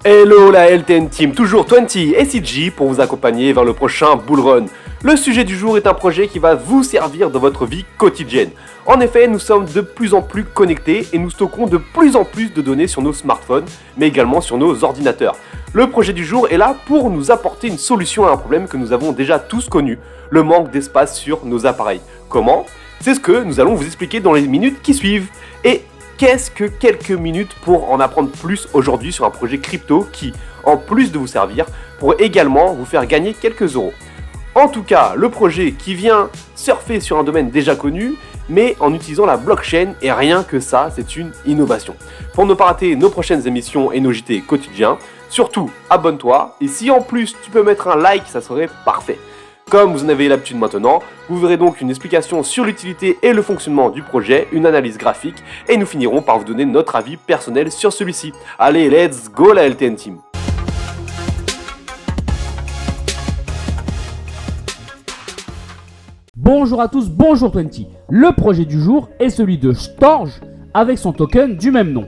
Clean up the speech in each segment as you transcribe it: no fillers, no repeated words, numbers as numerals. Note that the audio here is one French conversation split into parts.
Hello la LTN Team, toujours 20 et CG pour vous accompagner vers le prochain Bull Run. Le sujet du jour est un projet qui va vous servir dans votre vie quotidienne. En effet, nous sommes de plus en plus connectés et nous stockons de plus en plus de données sur nos smartphones, mais également sur nos ordinateurs. Le projet du jour est là pour nous apporter une solution à un problème que nous avons déjà tous connu, le manque d'espace sur nos appareils. Comment ? C'est ce que nous allons vous expliquer dans les minutes qui suivent. Et qu'est-ce que quelques minutes pour en apprendre plus aujourd'hui sur un projet crypto qui, en plus de vous servir, pourrait également vous faire gagner quelques euros. En tout cas, le projet qui vient surfer sur un domaine déjà connu, mais en utilisant la blockchain, et rien que ça, c'est une innovation. Pour ne pas rater nos prochaines émissions et nos JT quotidiens, surtout abonne-toi, et si en plus tu peux mettre un like, ça serait parfait. Comme vous en avez l'habitude maintenant, vous verrez donc une explication sur l'utilité et le fonctionnement du projet, une analyse graphique, et nous finirons par vous donner notre avis personnel sur celui-ci. Allez, let's go la LTN Team! Bonjour à tous, bonjour 20. Le projet du jour est celui de Storj avec son token du même nom.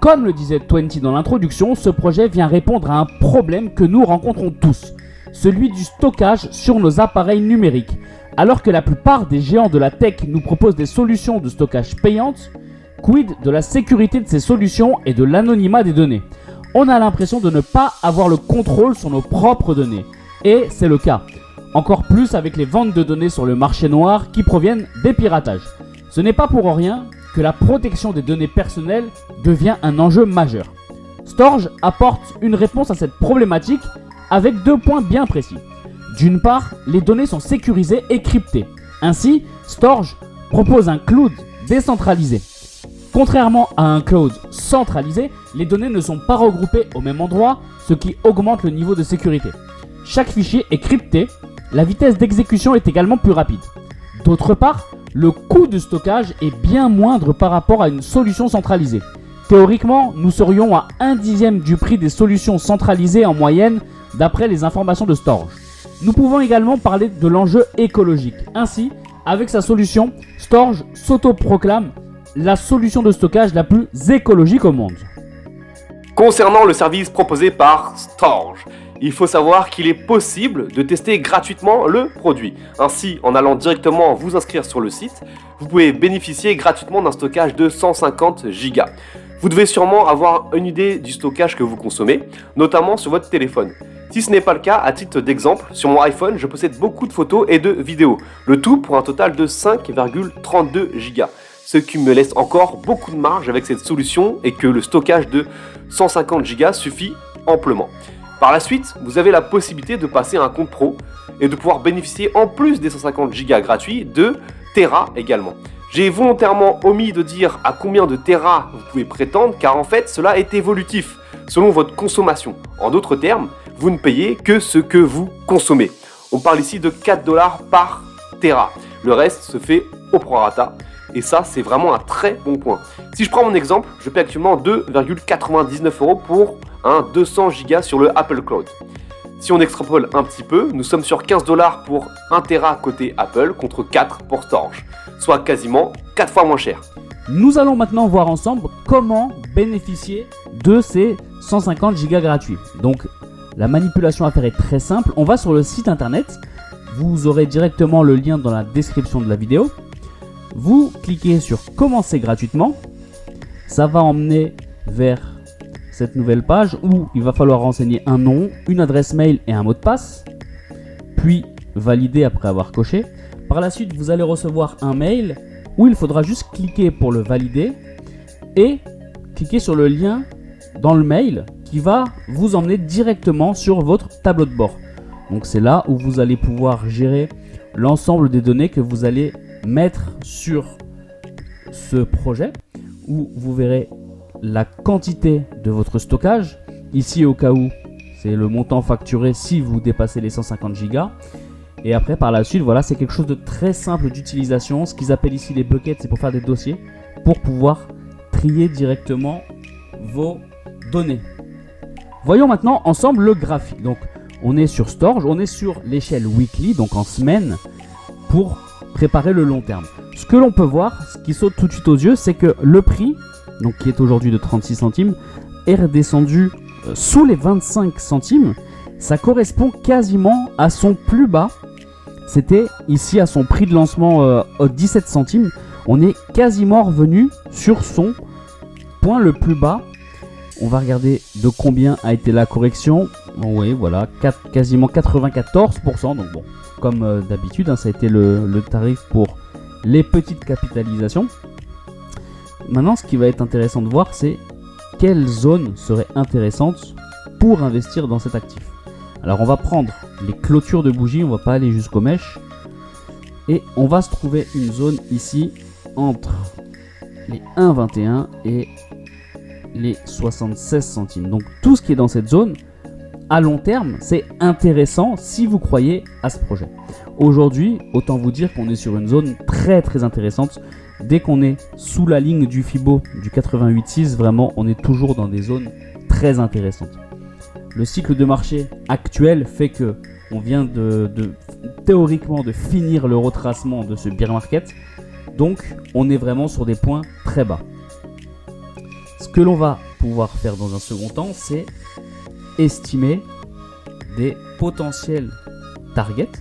Comme le disait 20 dans l'introduction, ce projet vient répondre à un problème que nous rencontrons tous, celui du stockage sur nos appareils numériques. Alors que la plupart des géants de la tech nous proposent des solutions de stockage payantes, quid de la sécurité de ces solutions et de l'anonymat des données ? On a l'impression de ne pas avoir le contrôle sur nos propres données. Et c'est le cas. Encore plus avec les ventes de données sur le marché noir qui proviennent des piratages. Ce n'est pas pour rien que la protection des données personnelles devient un enjeu majeur. Storj apporte une réponse à cette problématique avec 2 points bien précis. D'une part, les données sont sécurisées et cryptées. Ainsi, Storj propose un cloud décentralisé. Contrairement à un cloud centralisé, les données ne sont pas regroupées au même endroit, ce qui augmente le niveau de sécurité. Chaque fichier est crypté, la vitesse d'exécution est également plus rapide. D'autre part, le coût de stockage est bien moindre par rapport à une solution centralisée. Théoriquement, nous serions à 1/10 du prix des solutions centralisées en moyenne, d'après les informations de Storj. Nous pouvons également parler de l'enjeu écologique. Ainsi, avec sa solution, Storj s'autoproclame la solution de stockage la plus écologique au monde. Concernant le service proposé par Storj, il faut savoir qu'il est possible de tester gratuitement le produit. Ainsi, en allant directement vous inscrire sur le site, vous pouvez bénéficier gratuitement d'un stockage de 150 Go. Vous devez sûrement avoir une idée du stockage que vous consommez, notamment sur votre téléphone. Si ce n'est pas le cas, à titre d'exemple, sur mon iPhone, je possède beaucoup de photos et de vidéos, le tout pour un total de 5,32 Go. Ce qui me laisse encore beaucoup de marge avec cette solution et que le stockage de 150 Go suffit amplement. Par la suite, vous avez la possibilité de passer à un compte pro et de pouvoir bénéficier en plus des 150 Go gratuits de Tera également. J'ai volontairement omis de dire à combien de Tera vous pouvez prétendre car en fait cela est évolutif selon votre consommation. En d'autres termes, vous ne payez que ce que vous consommez. On parle ici de 4 $ par Tera. Le reste se fait au prorata. Et ça, c'est vraiment un très bon point. Si je prends mon exemple, je paie actuellement 2,99 € pour un 200 Go sur le Apple Cloud. Si on extrapole un petit peu, nous sommes sur 15 $ pour 1 Tera côté Apple contre 4 pour Storj, soit quasiment 4 fois moins cher. Nous allons maintenant voir ensemble comment bénéficier de ces 150 Go gratuits. Donc, la manipulation à faire est très simple. On va sur le site internet. Vous aurez directement le lien dans la description de la vidéo. Vous cliquez sur commencer gratuitement. Ça va emmener vers cette nouvelle page où il va falloir renseigner un nom, une adresse mail et un mot de passe. Puis valider après avoir coché. Par la suite, vous allez recevoir un mail où il faudra juste cliquer pour le valider et cliquer sur le lien dans le mail qui va vous emmener directement sur votre tableau de bord. Donc c'est là où vous allez pouvoir gérer l'ensemble des données que vous allez mettre sur ce projet, où vous verrez la quantité de votre stockage. Ici, au cas où, c'est le montant facturé si vous dépassez les 150 Go. Et après, par la suite, voilà, c'est quelque chose de très simple d'utilisation. Ce qu'ils appellent ici les buckets, c'est pour faire des dossiers, pour pouvoir trier directement vos données. Voyons maintenant ensemble le graphique. Donc, on est sur Storj, on est sur l'échelle weekly, donc en semaine, pour préparer le long terme. Ce que l'on peut voir, ce qui saute tout de suite aux yeux, c'est que le prix, donc qui est aujourd'hui de 36 centimes, est redescendu sous les 25 centimes, ça correspond quasiment à son plus bas. C'était ici à son prix de lancement aux 17 centimes. On est quasiment revenu sur son point le plus bas. On va regarder de combien a été la correction. Oui, voilà, quasiment 94%. Donc bon, comme d'habitude, ça a été le tarif pour les petites capitalisations. Maintenant, ce qui va être intéressant de voir, c'est quelle zone serait intéressante pour investir dans cet actif. Alors, on va prendre les clôtures de bougies, on va pas aller jusqu'aux mèches. Et on va se trouver une zone ici entre les 1,21 et les 76 centimes. Donc, tout ce qui est dans cette zone, à long terme, c'est intéressant si vous croyez à ce projet. Aujourd'hui, autant vous dire qu'on est sur une zone très très intéressante. Dès qu'on est sous la ligne du Fibo du 88,6, vraiment, on est toujours dans des zones très intéressantes. Le cycle de marché actuel fait que on vient théoriquement de finir le retracement de ce bear market. Donc, on est vraiment sur des points très bas. Ce que l'on va pouvoir faire dans un second temps, c'est estimer des potentiels targets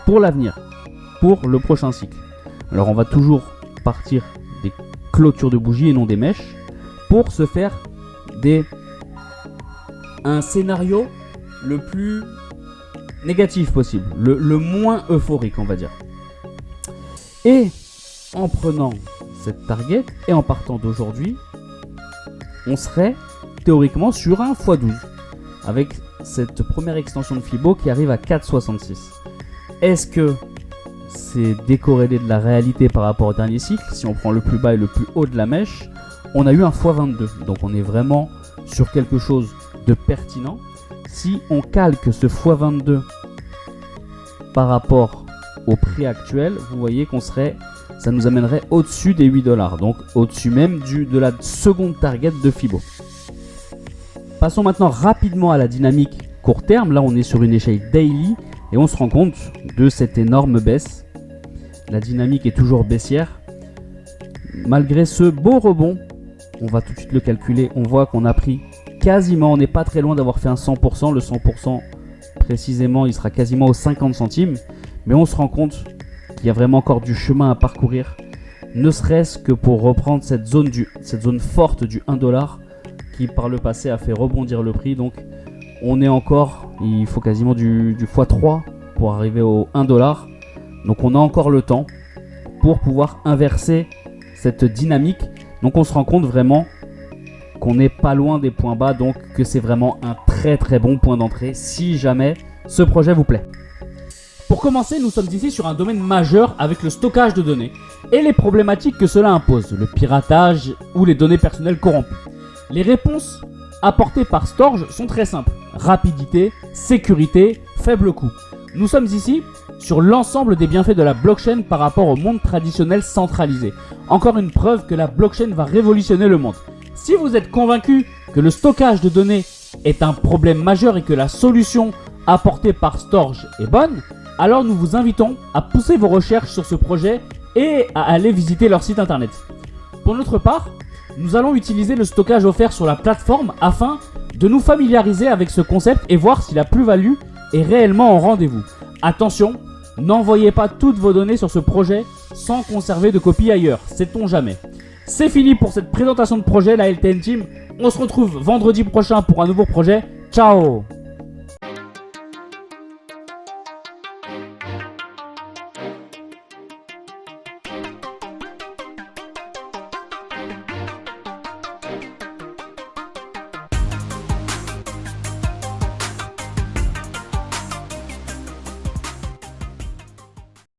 pour l'avenir, pour le prochain cycle. Alors, on va toujours partir des clôtures de bougies et non des mèches pour se faire un scénario le plus négatif possible, le moins euphorique, on va dire. Et en prenant cette target et en partant d'aujourd'hui, on serait théoriquement sur un x12 avec cette première extension de Fibo qui arrive à 4,66. Est-ce que c'est décorrélé de la réalité par rapport au dernier cycle? Si on prend le plus bas et le plus haut de la mèche, on a eu un x22. Donc on est vraiment sur quelque chose de pertinent. Si on calque ce x22 par rapport au prix actuel, vous voyez ça nous amènerait au-dessus des 8$. Donc au-dessus même de la seconde target de Fibo. Passons maintenant rapidement à la dynamique court terme. Là on est sur une échelle daily et on se rend compte de cette énorme baisse. La dynamique est toujours baissière. Malgré ce beau rebond, on va tout de suite le calculer. On voit qu'on a pris quasiment, on n'est pas très loin d'avoir fait un 100%. Le 100% précisément, il sera quasiment aux 50 centimes. Mais on se rend compte qu'il y a vraiment encore du chemin à parcourir. Ne serait-ce que pour reprendre cette zone forte du 1$ qui par le passé a fait rebondir le prix. Donc on est encore, il faut quasiment du x3 pour arriver au 1$. Donc on a encore le temps pour pouvoir inverser cette dynamique. Donc on se rend compte vraiment qu'on n'est pas loin des points bas, donc que c'est vraiment un très très bon point d'entrée si jamais ce projet vous plaît. Pour commencer, nous sommes ici sur un domaine majeur avec le stockage de données et les problématiques que cela impose, le piratage ou les données personnelles corrompues. Les réponses apportées par Storj sont très simples: rapidité, sécurité, faible coût. Nous sommes ici sur l'ensemble des bienfaits de la blockchain par rapport au monde traditionnel centralisé. Encore une preuve que la blockchain va révolutionner le monde. Si vous êtes convaincu que le stockage de données est un problème majeur et que la solution apportée par Storj est bonne, alors nous vous invitons à pousser vos recherches sur ce projet et à aller visiter leur site internet. Pour notre part, nous allons utiliser le stockage offert sur la plateforme afin de nous familiariser avec ce concept et voir si la plus-value est réellement au rendez-vous. Attention, n'envoyez pas toutes vos données sur ce projet sans conserver de copie ailleurs, sait-on jamais. C'est fini pour cette présentation de projet, la LTN Team. On se retrouve vendredi prochain pour un nouveau projet. Ciao!